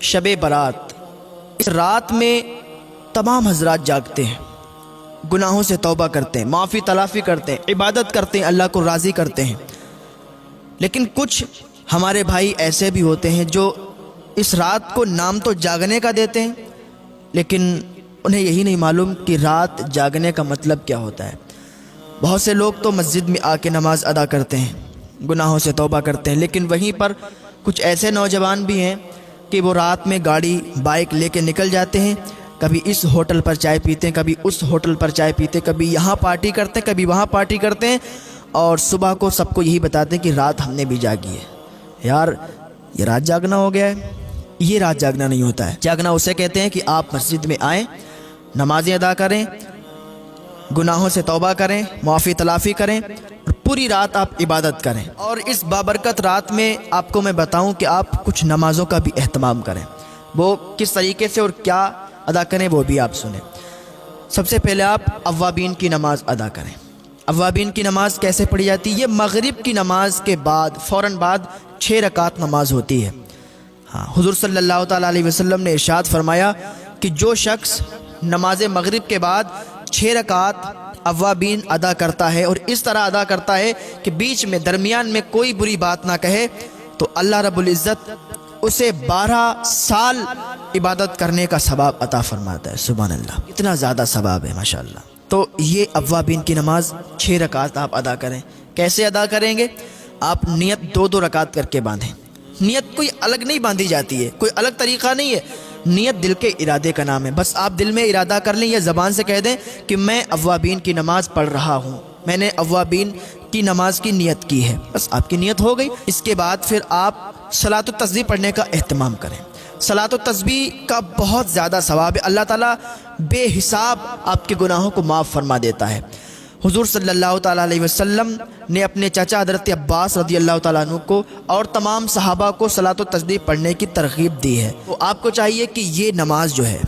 شب برات، اس رات میں تمام حضرات جاگتے ہیں، گناہوں سے توبہ کرتے ہیں، معافی تلافی کرتے ہیں، عبادت کرتے ہیں، اللہ کو راضی کرتے ہیں۔ لیکن کچھ ہمارے بھائی ایسے بھی ہوتے ہیں جو اس رات کو نام تو جاگنے کا دیتے ہیں، لیکن انہیں یہی نہیں معلوم کہ رات جاگنے کا مطلب کیا ہوتا ہے۔ بہت سے لوگ تو مسجد میں آ کے نماز ادا کرتے ہیں، گناہوں سے توبہ کرتے ہیں، لیکن وہیں پر کچھ ایسے نوجوان بھی ہیں کہ وہ رات میں گاڑی بائک لے کے نکل جاتے ہیں، کبھی اس ہوٹل پر چائے پیتے ہیں، کبھی اس ہوٹل پر چائے پیتے ہیں، کبھی یہاں پارٹی کرتے ہیں، کبھی وہاں پارٹی کرتے ہیں، اور صبح کو سب کو یہی بتاتے ہیں کہ رات ہم نے بھی جاگی ہے۔ یار یہ رات جاگنا ہو گیا ہے؟ یہ رات جاگنا نہیں ہوتا ہے۔ جاگنا اسے کہتے ہیں کہ آپ مسجد میں آئیں، نمازیں ادا کریں، گناہوں سے توبہ کریں، معافی تلافی کریں، اور پوری رات آپ عبادت کریں۔ اور اس بابرکت رات میں آپ کو میں بتاؤں کہ آپ کچھ نمازوں کا بھی اہتمام کریں۔ وہ کس طریقے سے اور کیا ادا کریں وہ بھی آپ سنیں۔ سب سے پہلے آپ اوابین کی نماز ادا کریں۔ اوابین کی نماز کیسے پڑھی جاتی ہے؟ یہ مغرب کی نماز کے بعد فوراً بعد 6 رکعت نماز ہوتی ہے۔ حضور صلی اللہ تعالیٰ علیہ وسلم نے ارشاد فرمایا کہ جو شخص نماز مغرب کے بعد 6 رکعت اوابین ادا کرتا ہے اور اس طرح ادا کرتا ہے کہ بیچ میں درمیان میں کوئی بری بات نہ کہے، تو اللہ رب العزت اسے 12 سال عبادت کرنے کا ثواب عطا فرماتا ہے۔ سبحان اللہ، اتنا زیادہ ثواب ہے ماشاءاللہ۔ تو یہ اوابین کی نماز 6 رکعت آپ ادا کریں۔ کیسے ادا کریں گے؟ آپ نیت 2 رکعت کر کے باندھیں۔ نیت کوئی الگ نہیں باندھی جاتی ہے، کوئی الگ طریقہ نہیں ہے، نیت دل کے ارادے کا نام ہے۔ بس آپ دل میں ارادہ کر لیں یا زبان سے کہہ دیں کہ میں اوابین کی نماز پڑھ رہا ہوں، میں نے اوابین کی نماز کی نیت کی ہے، بس آپ کی نیت ہو گئی۔ اس کے بعد پھر آپ صلاۃ التسبیح پڑھنے کا اہتمام کریں۔ صلاۃ التسبیح کا بہت زیادہ ثواب ہے، اللہ تعالیٰ بے حساب آپ کے گناہوں کو معاف فرما دیتا ہے۔ حضور صلی اللہ تعالیٰ علیہ وسلم نے اپنے چچا حضرت عباس رضی اللہ تعالیٰ عنہ کو اور تمام صحابہ کو صلاۃ التسبیح پڑھنے کی ترغیب دی ہے۔ تو آپ کو چاہیے کہ یہ نماز جو ہے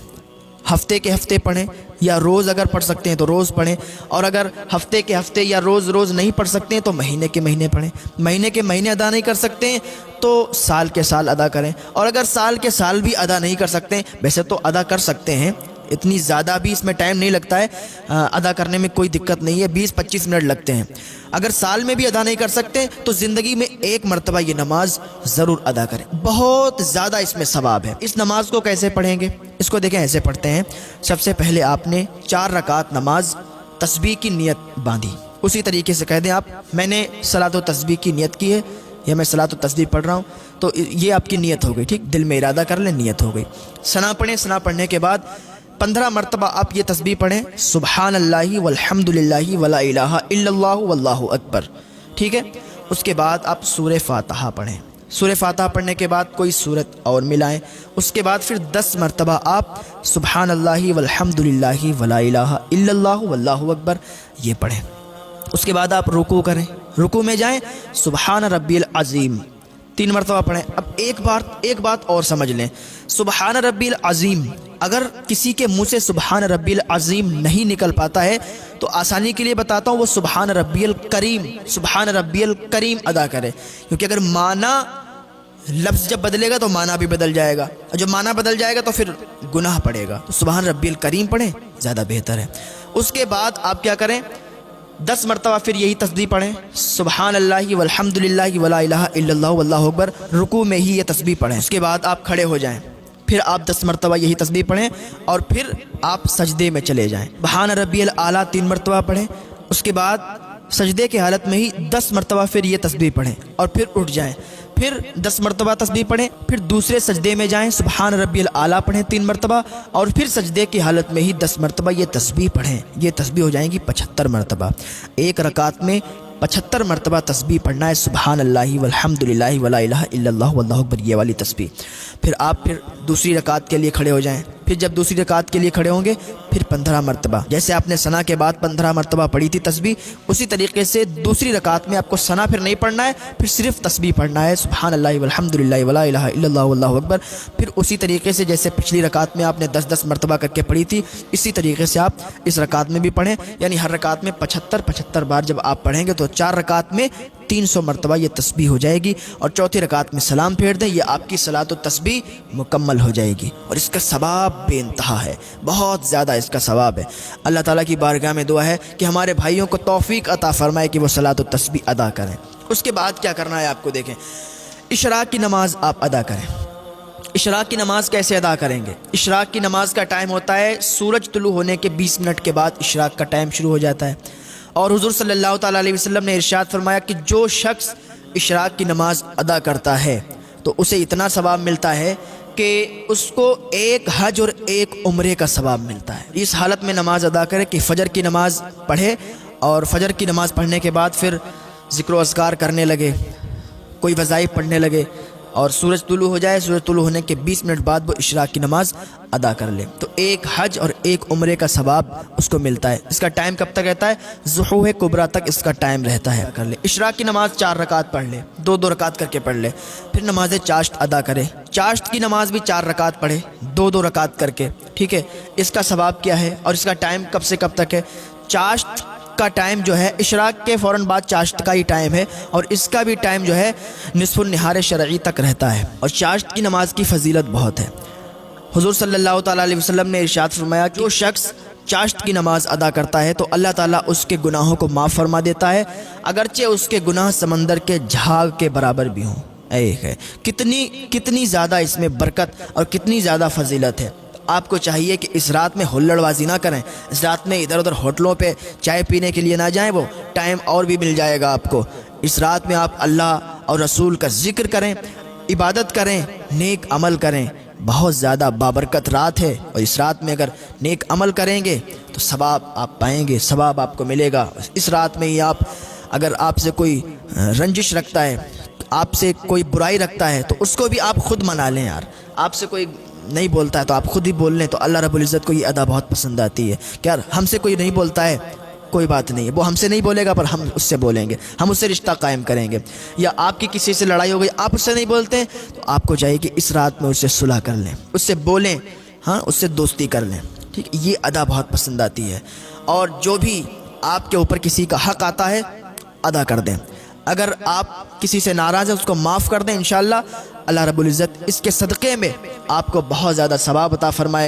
ہفتے کے ہفتے پڑھیں، یا روز اگر پڑھ سکتے ہیں تو روز پڑھیں، اور اگر ہفتے کے ہفتے یا روز روز نہیں پڑھ سکتے ہیں تو مہینے کے مہینے پڑھیں۔ مہینے کے مہینے ادا نہیں کر سکتے ہیں تو سال کے سال ادا کریں، اور اگر سال کے سال بھی ادا نہیں کر سکتے ہیں، ویسے تو ادا کر سکتے ہیں، اتنی زیادہ بھی اس میں ٹائم نہیں لگتا ہے، ادا کرنے میں کوئی دقت نہیں ہے، 20-25 منٹ لگتے ہیں۔ اگر سال میں بھی ادا نہیں کر سکتے تو زندگی میں 1 مرتبہ یہ نماز ضرور ادا کریں، بہت زیادہ اس میں ثواب ہے۔ اس نماز کو کیسے پڑھیں گے؟ اس کو دیکھیں، ایسے پڑھتے ہیں۔ سب سے پہلے آپ نے 4 رکعت نماز تسبیح کی نیت باندھی، اسی طریقے سے کہہ دیں آپ میں نے صلاۃ و تسبیح کی نیت کی ہے، یا میں صلاۃ و تسبیح پڑھ رہا ہوں، تو یہ آپ کی نیت ہو گئی، ٹھیک، دل میں ارادہ کر لیں، نیت ہو گئی۔ ثنا پڑھیں، ثنا پڑھنے کے بعد 15 مرتبہ آپ یہ تسبیح پڑھیں، سبحان اللہ والحمد للہ ولا الہ الا اللہ واللہ اکبر، ٹھیک ہے۔ اس کے بعد آپ سورہ فاتحہ پڑھیں۔ سورہ فاتحہ پڑھنے کے بعد کوئی سورت اور ملائیں۔ اس کے بعد پھر 10 مرتبہ آپ سبحان اللہ والحمد للہ ولا الہ الا اللہ واللہ اکبر یہ پڑھیں۔ اس کے بعد آپ رکوع کریں، رکوع میں جائیں، سبحان ربی العظیم 3 مرتبہ پڑھیں۔ اب ایک بات اور سمجھ لیں، سبحان ربی العظیم اگر کسی کے منہ سے سبحان ربی العظیم نہیں نکل پاتا ہے تو آسانی کے لیے بتاتا ہوں، وہ سبحان ربی الکریم، سبحان ربی الکریم ادا کرے، کیونکہ اگر معنی لفظ جب بدلے گا تو معنی بھی بدل جائے گا، اور جب معنی بدل جائے گا تو پھر گناہ پڑے گا، تو سبحان ربی الکریم پڑھیں، زیادہ بہتر ہے۔ اس کے بعد آپ کیا کریں، 10 مرتبہ پھر یہی تسبیح پڑھیں، سبحان اللہ والحمد للہ ولا الہ الا اللہ واللہ اکبر، رکوع میں ہی یہ تسبیح پڑھیں۔ اس کے بعد آپ کھڑے ہو جائیں، پھر آپ 10 مرتبہ یہی تسبیح پڑھیں، اور پھر آپ سجدے میں چلے جائیں، سبحان ربی الاعلیٰ 3 مرتبہ پڑھیں۔ اس کے بعد سجدے کی حالت میں ہی 10 مرتبہ پھر یہ تسبیح پڑھیں، اور پھر اٹھ جائیں، پھر 10 مرتبہ تسبیح پڑھیں، پھر دوسرے سجدے میں جائیں، سبحان ربی الاعلیٰ پڑھیں 3 مرتبہ، اور پھر سجدے کی حالت میں ہی 10 مرتبہ یہ تسبیح پڑھیں۔ یہ تسبیح ہو جائیں گی 75 مرتبہ۔ ایک رکعت میں 75 مرتبہ تسبیح پڑھنا ہے، سبحان اللہ والحمد للہ ولا الہ الا اللہ واللہ اکبر یہ والی تسبیح۔ پھر آپ دوسری رکعت کے لیے کھڑے ہو جائیں، پھر جب دوسری رکعت کے لیے کھڑے ہوں گے پھر 15 مرتبہ، جیسے آپ نے ثنا کے بعد 15 مرتبہ پڑھی تھی تسبیح، اسی طریقے سے دوسری رکعت میں آپ کو ثنا پھر نہیں پڑھنا ہے، پھر صرف تسبیح پڑھنا ہے، سبحان اللہ والحمد للہ ولا الہ الا اللہ واللہ اکبر۔ پھر اسی طریقے سے جیسے پچھلی رکعت میں آپ نے 10-10 مرتبہ کر کے پڑھی تھی، اسی طریقے سے آپ اس رکعت میں بھی پڑھیں، یعنی ہر رکعت میں 75 بار جب آپ پڑھیں گے تو 4 رکعت میں 300 مرتبہ یہ تسبیح ہو جائے گی، اور چوتھی رکعت میں سلام پھیر دیں، یہ آپ کی صلاۃ و تسبیح مکمل ہو جائے گی، اور اس کا ثواب بے انتہا ہے، بہت زیادہ اس کا ثواب ہے۔ اللہ تعالیٰ کی بارگاہ میں دعا ہے کہ ہمارے بھائیوں کو توفیق عطا فرمائے کہ وہ صلاۃ و تسبیح ادا کریں۔ اس کے بعد کیا کرنا ہے آپ کو دیکھیں، اشراق کی نماز آپ ادا کریں۔ اشراق کی نماز کیسے ادا کریں گے؟ اشراق کی نماز کا ٹائم ہوتا ہے سورج طلوع ہونے کے 20 منٹ کے بعد اشراق کا ٹائم شروع ہو جاتا ہے، اور حضور صلی اللہ تعالیٰ علیہ وسلم نے ارشاد فرمایا کہ جو شخص اشراق کی نماز ادا کرتا ہے تو اسے اتنا ثواب ملتا ہے کہ اس کو ایک حج اور ایک عمرے کا ثواب ملتا ہے۔ اس حالت میں نماز ادا کرے کہ فجر کی نماز پڑھے، اور فجر کی نماز پڑھنے کے بعد پھر ذکر و اذکار کرنے لگے، کوئی وظائف پڑھنے لگے، اور سورج طلوع ہو جائے، سورج طلوع ہونے کے 20 منٹ بعد وہ اشراق کی نماز ادا کر لے، تو ایک حج اور ایک عمرے کا ثواب اس کو ملتا ہے۔ اس کا ٹائم کب تک رہتا ہے؟ ظہور کبریٰ تک اس کا ٹائم رہتا ہے۔ کر لے اشراق کی نماز 4 رکعت پڑھ لے، 2 رکعت کر کے پڑھ لے، پھر نماز چاشت ادا کرے، چاشت کی نماز بھی 4 رکعت پڑھے، 2 رکعت کر کے، ٹھیک ہے۔ اس کا ثواب کیا ہے اور اس کا ٹائم کب سے کب تک ہے؟ چاشت کا ٹائم جو ہے اشراق کے فوراً بعد چاشت کا ہی ٹائم ہے، اور اس کا بھی ٹائم جو ہے نصف النہار شرعی تک رہتا ہے، اور چاشت کی نماز کی فضیلت بہت ہے۔ حضور صلی اللہ تعالیٰ علیہ وسلم نے ارشاد فرمایا کہ جو شخص چاشت کی نماز ادا کرتا ہے تو اللہ تعالیٰ اس کے گناہوں کو معاف فرما دیتا ہے، اگرچہ اس کے گناہ سمندر کے جھاگ کے برابر بھی ہوں۔ ایک ہے کتنی زیادہ اس میں برکت اور کتنی زیادہ فضیلت ہے۔ آپ کو چاہیے کہ اس رات میں ہلڑ بازی نہ کریں، اس رات میں ادھر ادھر ہوٹلوں پہ چائے پینے کے لیے نہ جائیں، وہ ٹائم اور بھی مل جائے گا آپ کو۔ اس رات میں آپ اللہ اور رسول کا ذکر کریں، عبادت کریں، نیک عمل کریں، بہت زیادہ بابرکت رات ہے، اور اس رات میں اگر نیک عمل کریں گے تو ثواب آپ پائیں گے، ثواب آپ کو ملے گا۔ اس رات میں ہی اگر آپ سے کوئی رنجش رکھتا ہے، آپ سے کوئی برائی رکھتا ہے، تو اس کو بھی آپ خود منا لیں یار۔ آپ سے کوئی نہیں بولتا ہے تو آپ خود ہی بول لیں، تو اللہ رب العزت کو یہ ادا بہت پسند آتی ہے کہ یار ہم سے کوئی نہیں بولتا ہے، کوئی بات نہیں ہے، وہ ہم سے نہیں بولے گا پر ہم اس سے بولیں گے، ہم اس سے رشتہ قائم کریں گے۔ یا آپ کی کسی سے لڑائی ہو گئی، آپ اس سے نہیں بولتے تو آپ کو چاہیے کہ اس رات میں اس سے صلح کر لیں، اس سے بولیں، ہاں اس سے دوستی کر لیں، ٹھیک۔ یہ ادا بہت پسند آتی ہے، اور جو بھی آپ کے اوپر کسی کا حق آتا ہے ادا کر دیں۔ اگر آپ کسی سے ناراض ہیں اس کو معاف کر دیں، انشاءاللہ اللہ رب العزت اس کے صدقے میں آپ کو بہت زیادہ ثواب عطا فرمائے۔